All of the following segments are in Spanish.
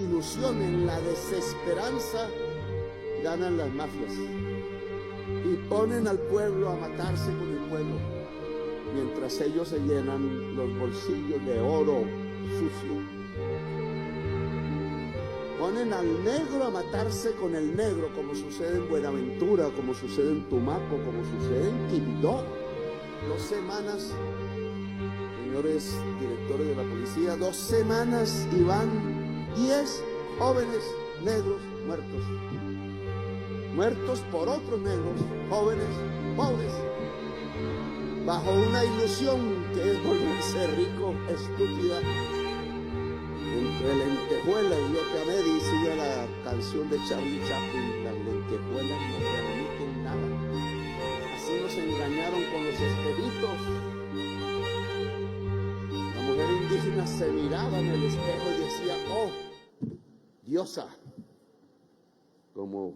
ilusión, en la desesperanza, ganan las mafias y ponen al pueblo a matarse con el pueblo, mientras ellos se llenan los bolsillos de oro sucio. Ponen al negro a matarse con el negro, como sucede en Buenaventura, como sucede en Tumaco, como sucede en Quibdó. 2 semanas, señores directores de la policía, 2 semanas y van 10 jóvenes negros muertos. Muertos por otros negros, jóvenes, pobres, bajo una ilusión que es volverse rico, estúpida. Entre lentejuelas yo te amé, decía la canción de Charlie Chaplin, las lentejuelas no permiten nada. Así nos engañaron con los espejitos. La mujer indígena se miraba en el espejo y decía, oh, diosa. Como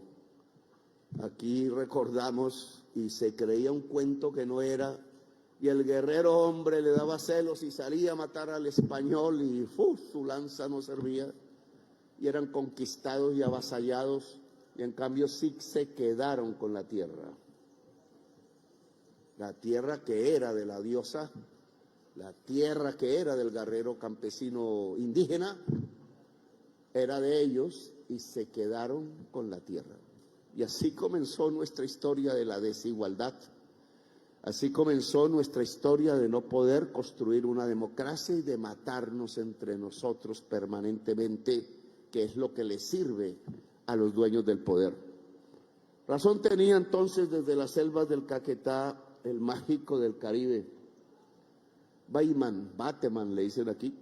aquí recordamos, y se creía un cuento que no era, y el guerrero hombre le daba celos y salía a matar al español y su lanza no servía, y eran conquistados y avasallados, y en cambio sí se quedaron con la tierra que era de la diosa, la tierra que era del guerrero campesino indígena, era de ellos y se quedaron con la tierra. Y así comenzó nuestra historia de la desigualdad. Así comenzó nuestra historia de no poder construir una democracia y de matarnos entre nosotros permanentemente, que es lo que le sirve a los dueños del poder. Razón tenía entonces desde las selvas del Caquetá el mágico del Caribe, Bateman le dicen aquí,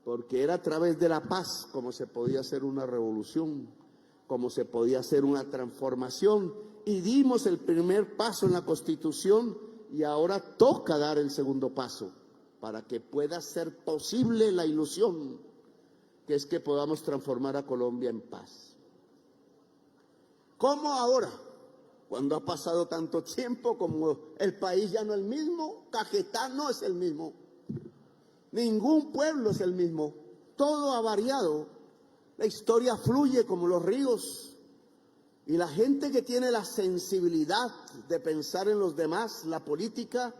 porque era a través de la paz como se podía hacer una revolución, como se podía hacer una transformación, y dimos el primer paso en la Constitución y ahora toca dar el segundo paso para que pueda ser posible la ilusión, que es que podamos transformar a Colombia en paz. ¿Cómo ahora? Cuando ha pasado tanto tiempo, como el país ya no es el mismo, Caquetá no es el mismo, ningún pueblo es el mismo, todo ha variado, la historia fluye como los ríos. Y la gente que tiene la sensibilidad de pensar en los demás, la política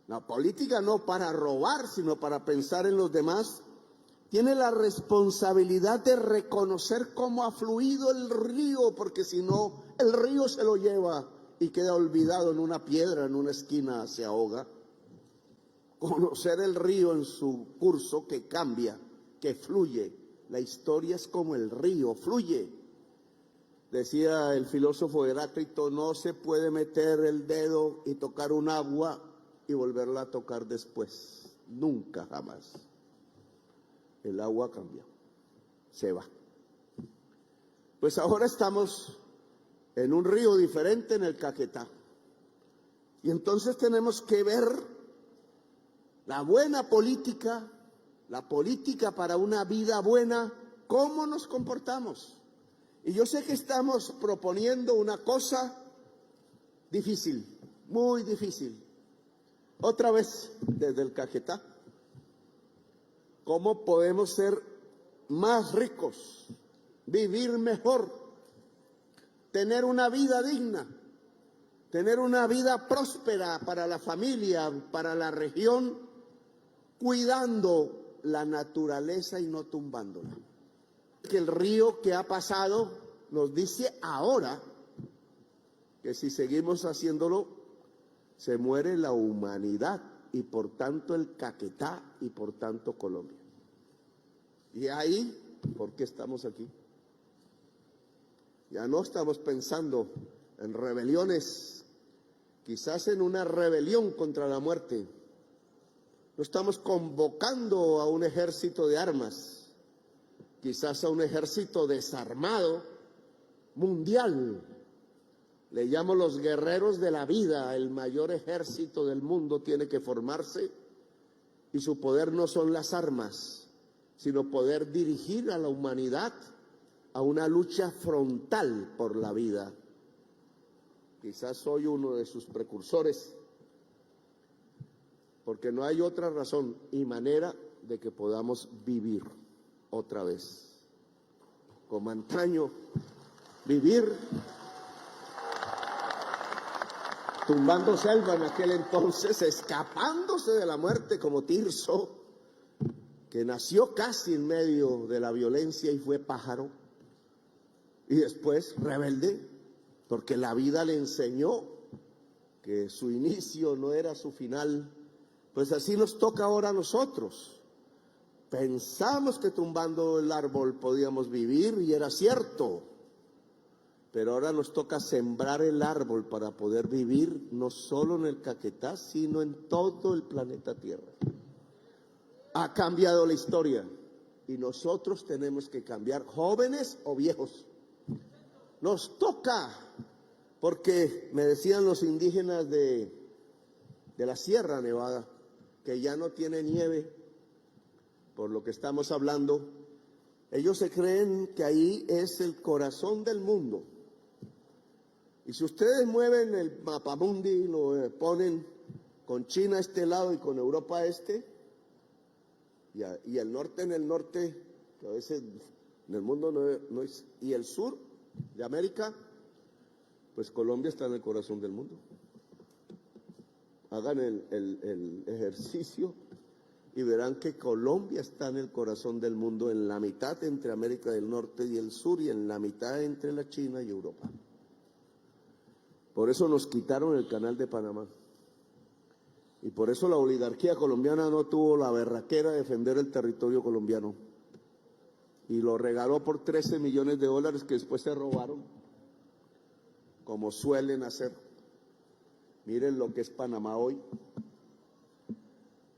no para robar, sino para pensar en los demás, tiene la responsabilidad de reconocer cómo ha fluido el río, porque si no, el río se lo lleva y queda olvidado en una piedra, en una esquina, se ahoga. Conocer el río en su curso que cambia, que fluye. La historia es como el río, fluye. Decía el filósofo Heráclito, no se puede meter el dedo y tocar un agua y volverla a tocar después. Nunca, jamás. El agua cambia, se va. Pues ahora estamos en un río diferente, en el Caquetá. Y entonces tenemos que ver la buena política, la política para una vida buena, cómo nos comportamos. Y yo sé que estamos proponiendo una cosa difícil, muy difícil. Otra vez, desde el Caquetá, ¿cómo podemos ser más ricos, vivir mejor, tener una vida digna, tener una vida próspera para la familia, para la región, cuidando la naturaleza y no tumbándola? Que el río que ha pasado nos dice ahora que si seguimos haciéndolo, se muere la humanidad y por tanto el Caquetá y por tanto Colombia. Y ahí, ¿por qué estamos aquí? Ya no estamos pensando en rebeliones, quizás en una rebelión contra la muerte. No estamos convocando a un ejército de armas, quizás a un ejército desarmado, mundial. Le llamo los guerreros de la vida. El mayor ejército del mundo tiene que formarse y su poder no son las armas, sino poder dirigir a la humanidad a una lucha frontal por la vida. Quizás soy uno de sus precursores, porque no hay otra razón y manera de que podamos vivir. otra vez, como antaño, vivir tumbando selva en aquel entonces, escapándose de la muerte como Tirso, que nació casi en medio de la violencia y fue pájaro, y después rebelde, porque la vida le enseñó que su inicio no era su final. Pues así nos toca ahora a nosotros. Pensamos que tumbando el árbol podíamos vivir y era cierto, pero ahora nos toca sembrar el árbol para poder vivir no solo en el Caquetá, sino en todo el planeta Tierra. Ha cambiado la historia y nosotros tenemos que cambiar, jóvenes o viejos. Nos toca, porque me decían los indígenas de la Sierra Nevada, que ya no tiene nieve, por lo que estamos hablando. Ellos se creen que ahí es el corazón del mundo. Y si ustedes mueven el mapamundi, lo ponen con China a este lado y con Europa a este, y el norte en el norte, que a veces en el mundo no es, y el sur de América, pues Colombia está en el corazón del mundo. Hagan el ejercicio y verán que Colombia está en el corazón del mundo, en la mitad entre América del Norte y el sur, y en la mitad entre la China y Europa. Por eso nos quitaron el canal de Panamá. Y por eso la oligarquía colombiana no tuvo la berraquera de defender el territorio colombiano. Y lo regaló por 13 millones de dólares que después se robaron, como suelen hacer. Miren lo que es Panamá hoy.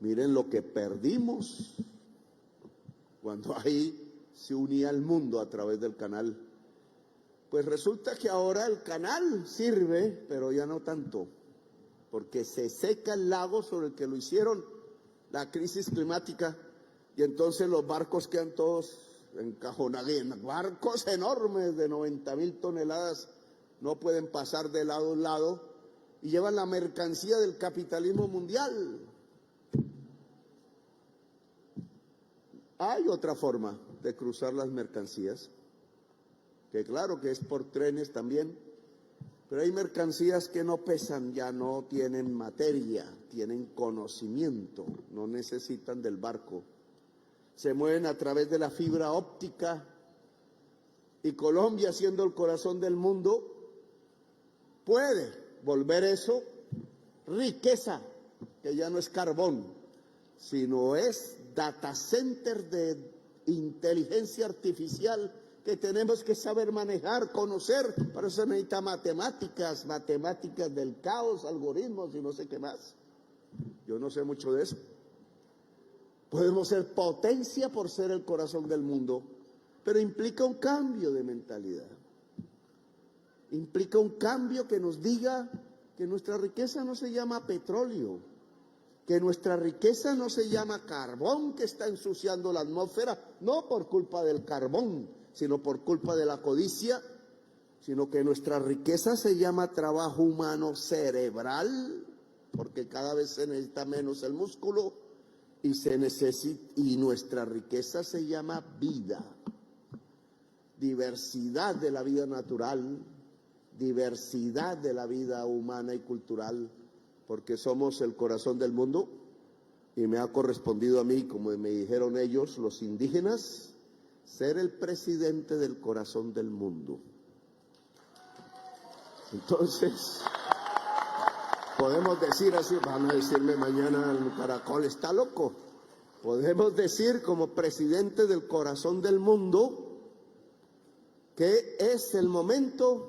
Miren lo que perdimos cuando ahí se unía el mundo a través del canal. Pues resulta que ahora el canal sirve, pero ya no tanto, porque se seca el lago sobre el que lo hicieron, la crisis climática, y entonces los barcos quedan todos encajonados, barcos enormes de 90,000 toneladas, no pueden pasar de lado a lado, y llevan la mercancía del capitalismo mundial. Hay otra forma de cruzar las mercancías, que claro que es por trenes también, pero hay mercancías que no pesan, ya no tienen materia, tienen conocimiento, no necesitan del barco. Se mueven a través de la fibra óptica, y Colombia, siendo el corazón del mundo, puede volver eso riqueza, que ya no es carbón, sino es data center de inteligencia artificial que tenemos que saber manejar, conocer. Para eso se necesita matemáticas del caos, algoritmos y no sé qué más. Yo no sé mucho de eso. Podemos ser potencia por ser el corazón del mundo, pero implica un cambio de mentalidad. Implica un cambio que nos diga que nuestra riqueza no se llama petróleo, que nuestra riqueza no se llama carbón que está ensuciando la atmósfera, no por culpa del carbón, sino por culpa de la codicia, sino que nuestra riqueza se llama trabajo humano cerebral, porque cada vez se necesita menos el músculo, y nuestra riqueza se llama vida, diversidad de la vida natural, diversidad de la vida humana y cultural, porque somos el corazón del mundo, y me ha correspondido a mí, como me dijeron ellos, los indígenas, ser el presidente del corazón del mundo. Entonces, podemos decir así, van a decirme mañana el Caracol está loco, podemos decir como presidente del corazón del mundo que es el momento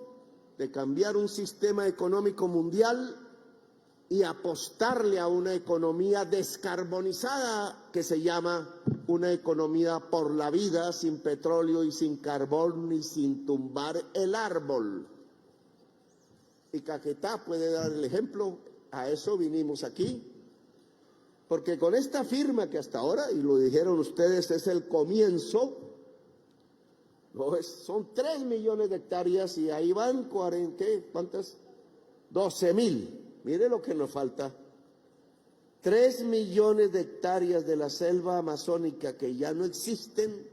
de cambiar un sistema económico mundial y apostarle a una economía descarbonizada que se llama una economía por la vida, sin petróleo y sin carbón y sin tumbar el árbol. Y Caquetá puede dar el ejemplo, a eso vinimos aquí, porque con esta firma que hasta ahora, y lo dijeron ustedes, es el comienzo, son 3 millones de hectáreas y ahí van 40, ¿cuántas? 12,000. Mire lo que nos falta. 3 millones de hectáreas de la selva amazónica que ya no existen,